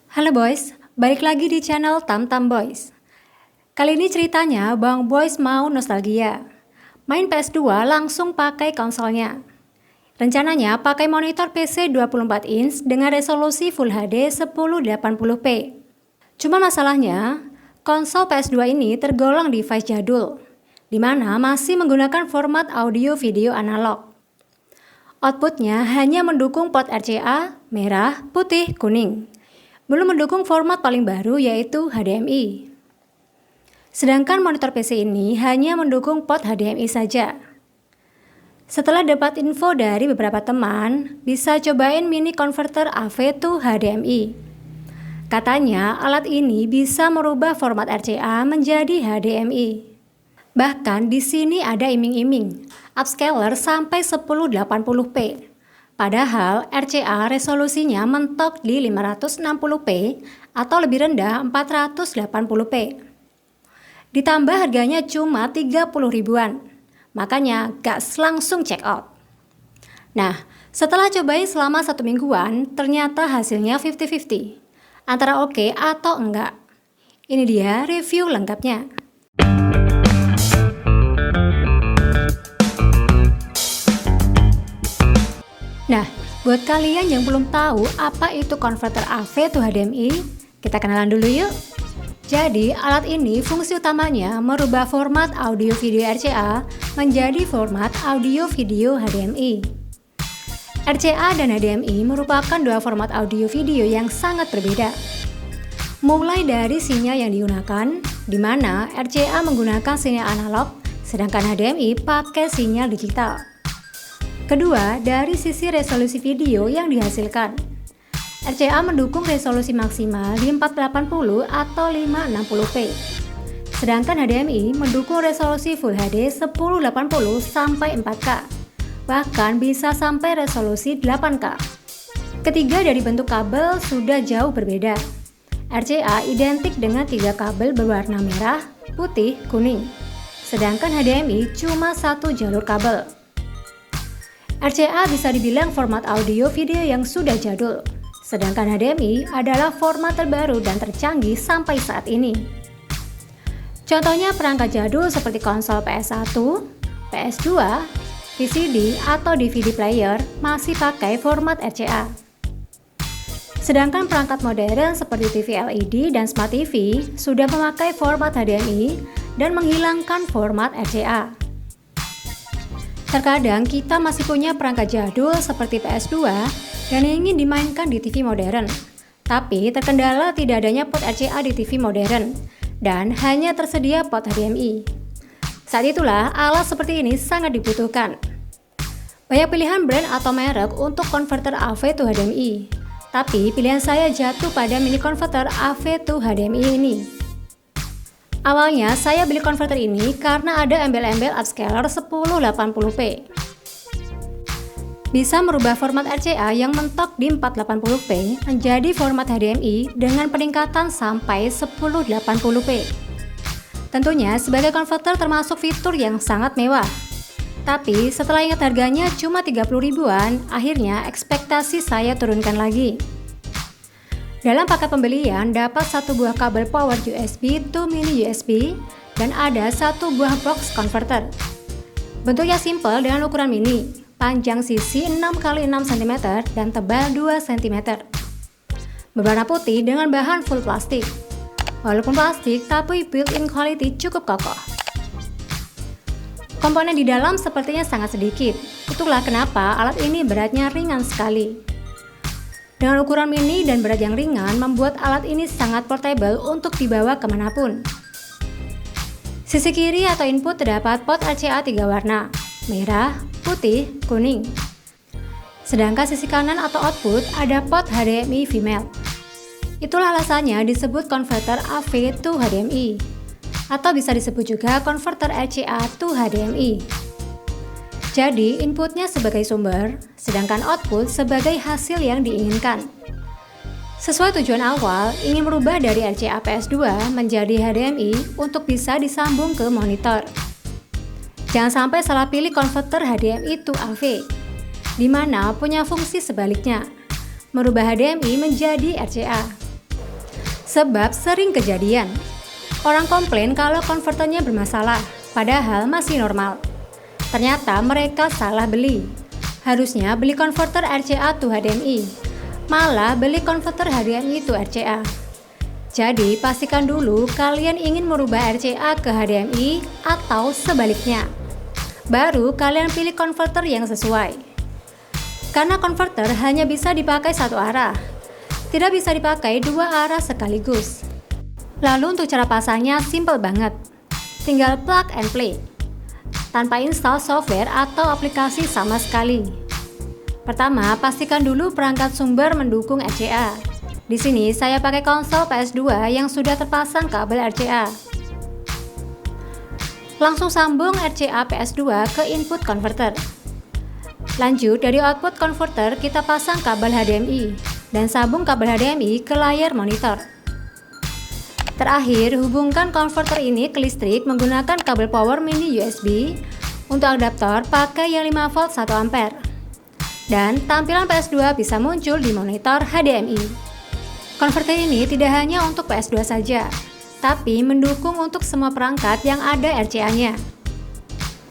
Halo boys, balik lagi di channel Tamtam Boys. Kali ini ceritanya Bang Boys mau nostalgia. Main PS2 langsung pakai konsolnya. Rencananya pakai monitor PC 24 inch dengan resolusi Full HD 1080p. Cuma masalahnya, konsol PS2 ini tergolong device jadul, di mana masih menggunakan format audio video analog. Outputnya hanya mendukung port RCA, merah, putih, kuning. Belum mendukung format paling baru yaitu HDMI. Sedangkan monitor PC ini hanya mendukung port HDMI saja. Setelah dapat info dari beberapa teman, bisa cobain mini converter AV to HDMI. Katanya alat ini bisa merubah format RCA menjadi HDMI. Bahkan di sini ada iming-iming upscaler sampai 1080p. Padahal RCA resolusinya mentok di 560p atau lebih rendah 480p. Ditambah harganya cuma 30 ribuan. Makanya gas langsung check out. Nah, setelah cobain selama 1 mingguan, ternyata hasilnya 50-50. Antara oke atau enggak. Ini dia review lengkapnya. Nah, buat kalian yang belum tahu apa itu converter AV to HDMI, kita kenalan dulu yuk. Jadi, alat ini fungsi utamanya merubah format audio video RCA menjadi format audio video HDMI. RCA dan HDMI merupakan dua format audio video yang sangat berbeda. Mulai dari sinyal yang digunakan, di mana RCA menggunakan sinyal analog, sedangkan HDMI pakai sinyal digital. Kedua, dari sisi resolusi video yang dihasilkan. RCA mendukung resolusi maksimal di 480 atau 560p. Sedangkan HDMI mendukung resolusi Full HD 1080 sampai 4K. Bahkan bisa sampai resolusi 8K. Ketiga, dari bentuk kabel sudah jauh berbeda. RCA identik dengan 3 kabel berwarna merah, putih, kuning. Sedangkan HDMI cuma 1 jalur kabel. RCA bisa dibilang format audio video yang sudah jadul, sedangkan HDMI adalah format terbaru dan tercanggih sampai saat ini. Contohnya perangkat jadul seperti konsol PS1, PS2, VCD atau DVD player masih pakai format RCA. Sedangkan perangkat modern seperti TV LED dan Smart TV sudah memakai format HDMI dan menghilangkan format RCA. Terkadang kita masih punya perangkat jadul seperti PS2 dan ingin dimainkan di TV modern. Tapi terkendala tidak adanya port RCA di TV modern dan hanya tersedia port HDMI. Saat itulah alat seperti ini sangat dibutuhkan. Banyak pilihan brand atau merek untuk converter AV to HDMI. Tapi pilihan saya jatuh pada mini converter AV to HDMI ini. Awalnya saya beli converter ini karena ada embel-embel upscaler 1080p. Bisa merubah format RCA yang mentok di 480p menjadi format HDMI dengan peningkatan sampai 1080p. Tentunya sebagai converter termasuk fitur yang sangat mewah. Tapi setelah ingat harganya cuma 30 ribuan, akhirnya ekspektasi saya turunkan lagi. Dalam paket pembelian dapat 1 buah kabel power USB to mini USB dan ada 1 buah box converter. Bentuknya simple dengan ukuran mini, panjang sisi 6x6 cm dan tebal 2 cm. Berwarna putih dengan bahan full plastik. Walaupun plastik tapi built-in quality cukup kokoh. Komponen di dalam sepertinya sangat sedikit. Itulah kenapa alat ini beratnya ringan sekali. Dengan ukuran mini dan berat yang ringan membuat alat ini sangat portable untuk dibawa kemanapun. Sisi kiri atau input terdapat port RCA 3 warna, merah, putih, kuning. Sedangkan sisi kanan atau output ada port HDMI female. Itulah alasannya disebut converter AV to HDMI, atau bisa disebut juga converter RCA to HDMI. Jadi, inputnya sebagai sumber, sedangkan output sebagai hasil yang diinginkan. Sesuai tujuan awal, ingin merubah dari RCA PS2 menjadi HDMI untuk bisa disambung ke monitor. Jangan sampai salah pilih konverter HDMI to AV, di mana punya fungsi sebaliknya, merubah HDMI menjadi RCA. Sebab sering kejadian, orang komplain kalau konverternya bermasalah, padahal masih normal. Ternyata mereka salah beli. Harusnya beli konverter RCA to HDMI, malah beli konverter HDMI to RCA. Jadi pastikan dulu kalian ingin merubah RCA ke HDMI atau sebaliknya. Baru kalian pilih konverter yang sesuai. Karena konverter hanya bisa dipakai satu arah, tidak bisa dipakai dua arah sekaligus. Lalu untuk cara pasangnya simple banget. Tinggal plug and play, tanpa install software atau aplikasi sama sekali. Pertama, pastikan dulu perangkat sumber mendukung RCA. Di sini saya pakai konsol PS2 yang sudah terpasang kabel RCA. Langsung sambung RCA PS2 ke input converter. Lanjut, dari output converter kita pasang kabel HDMI dan sambung kabel HDMI ke layar monitor. Terakhir, hubungkan konverter ini ke listrik menggunakan kabel power mini USB. Untuk adaptor pakai yang 5V 1A. Dan tampilan PS2 bisa muncul di monitor HDMI. Konverter ini tidak hanya untuk PS2 saja, tapi mendukung untuk semua perangkat yang ada RCA-nya.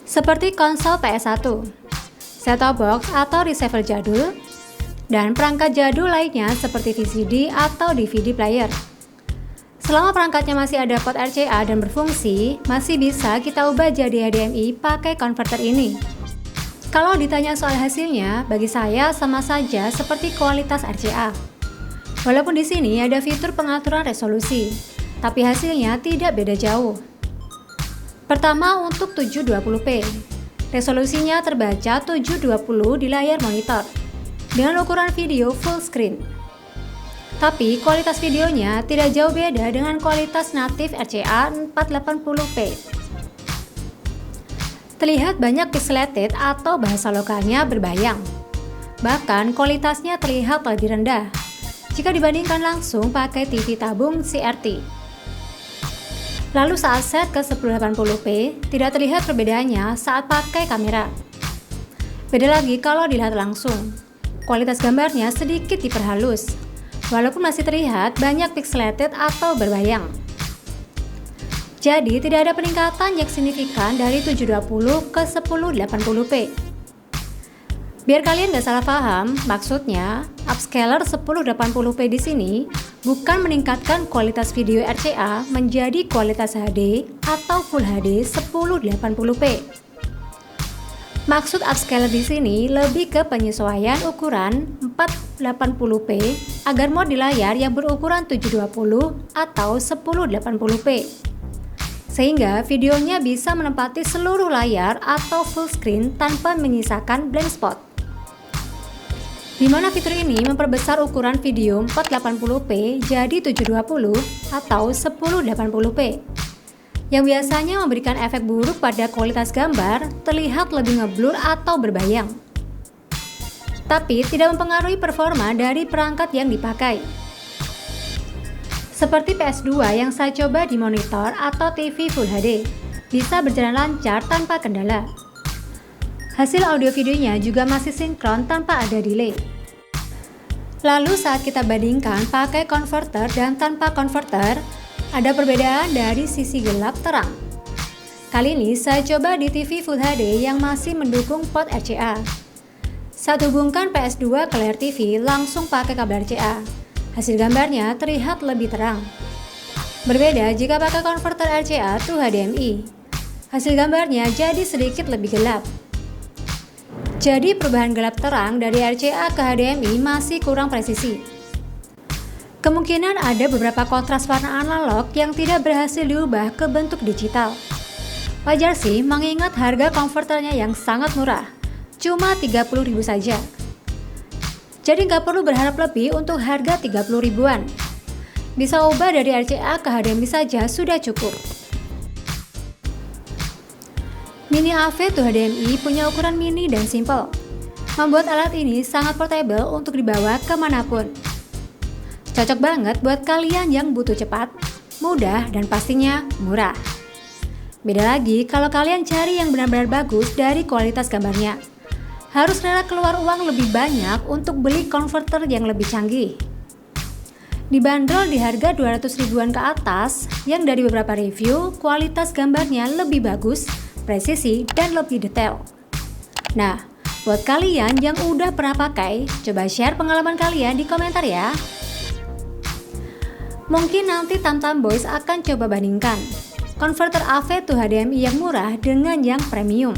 Seperti konsol PS1, set-top box atau receiver jadul, dan perangkat jadul lainnya seperti VCD atau DVD player. Selama perangkatnya masih ada port RCA dan berfungsi, masih bisa kita ubah jadi HDMI pakai konverter ini. Kalau ditanya soal hasilnya, bagi saya sama saja seperti kualitas RCA. Walaupun di sini ada fitur pengaturan resolusi, tapi hasilnya tidak beda jauh. Pertama, untuk 720p. Resolusinya terbaca 720 di layar monitor dengan ukuran video full screen. Tapi kualitas videonya tidak jauh beda dengan kualitas natif RCA 480p. Terlihat banyak pixelated atau bahasa lokalnya berbayang. Bahkan kualitasnya terlihat lebih rendah jika dibandingkan langsung pakai TV tabung CRT. Lalu saat set ke 1080p, tidak terlihat perbedaannya saat pakai kamera. Beda lagi kalau dilihat langsung. Kualitas gambarnya sedikit diperhalus, walaupun masih terlihat banyak pixelated atau berbayang. Jadi tidak ada peningkatan yang signifikan dari 720 ke 1080p. Biar kalian gak salah paham, maksudnya upscaler 1080p di sini bukan meningkatkan kualitas video RCA menjadi kualitas HD atau Full HD 1080p. Maksud upscaler di sini lebih ke penyesuaian ukuran 480p agar mode di layar yang berukuran 720 atau 1080p. Sehingga videonya bisa menempati seluruh layar atau full screen tanpa menyisakan blank spot. Di mana fitur ini memperbesar ukuran video 480p jadi 720 atau 1080p. Yang biasanya memberikan efek buruk pada kualitas gambar, terlihat lebih ngeblur atau berbayang. Tapi tidak mempengaruhi performa dari perangkat yang dipakai. Seperti PS2 yang saya coba di monitor atau TV Full HD, bisa berjalan lancar tanpa kendala. Hasil audio videonya juga masih sinkron tanpa ada delay. Lalu saat kita bandingkan pakai konverter dan tanpa konverter, ada perbedaan dari sisi gelap terang. Kali ini saya coba di TV Full HD yang masih mendukung port RCA. Saat hubungkan PS2 ke layar TV langsung pakai kabel RCA, hasil gambarnya terlihat lebih terang. Berbeda jika pakai konverter RCA to HDMI, hasil gambarnya jadi sedikit lebih gelap. Jadi perubahan gelap terang dari RCA ke HDMI masih kurang presisi. Kemungkinan ada beberapa kontras warna analog yang tidak berhasil diubah ke bentuk digital. Wajar sih mengingat harga konverternya yang sangat murah, cuma 30.000 saja. Jadi nggak perlu berharap lebih untuk harga 30 ribuan. Bisa ubah dari RCA ke HDMI saja sudah cukup. Mini AV to HDMI punya ukuran mini dan simple, membuat alat ini sangat portable untuk dibawa kemanapun. Cocok banget buat kalian yang butuh cepat, mudah, dan pastinya murah. Beda lagi kalau kalian cari yang benar-benar bagus dari kualitas gambarnya. Harus rela keluar uang lebih banyak untuk beli konverter yang lebih canggih. Dibanderol di harga 200 ribuan ke atas, yang dari beberapa review, kualitas gambarnya lebih bagus, presisi, dan lebih detail. Nah, buat kalian yang udah pernah pakai, coba share pengalaman kalian di komentar ya. Mungkin nanti Tamtam Boys akan coba bandingkan konverter AV to HDMI yang murah dengan yang premium.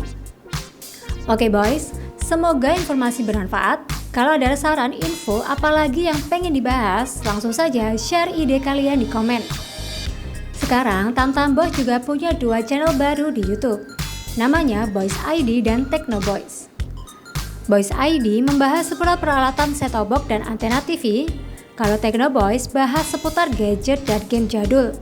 Oke boys, semoga informasi bermanfaat. Kalau ada saran, info, apalagi yang pengen dibahas, langsung saja share ide kalian di komen. Sekarang Tamtam Boys juga punya 2 channel baru di YouTube. Namanya Boys ID dan Techno Boys. Boys ID membahas seputar peralatan set-top box dan antena TV. Kalau Techno Boys bahas seputar gadget dan game jadul.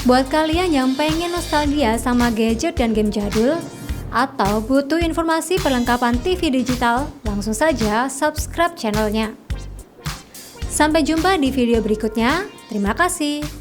Buat kalian yang pengen nostalgia sama gadget dan game jadul, atau butuh informasi perlengkapan TV digital, langsung saja subscribe channelnya. Sampai jumpa di video berikutnya. Terima kasih.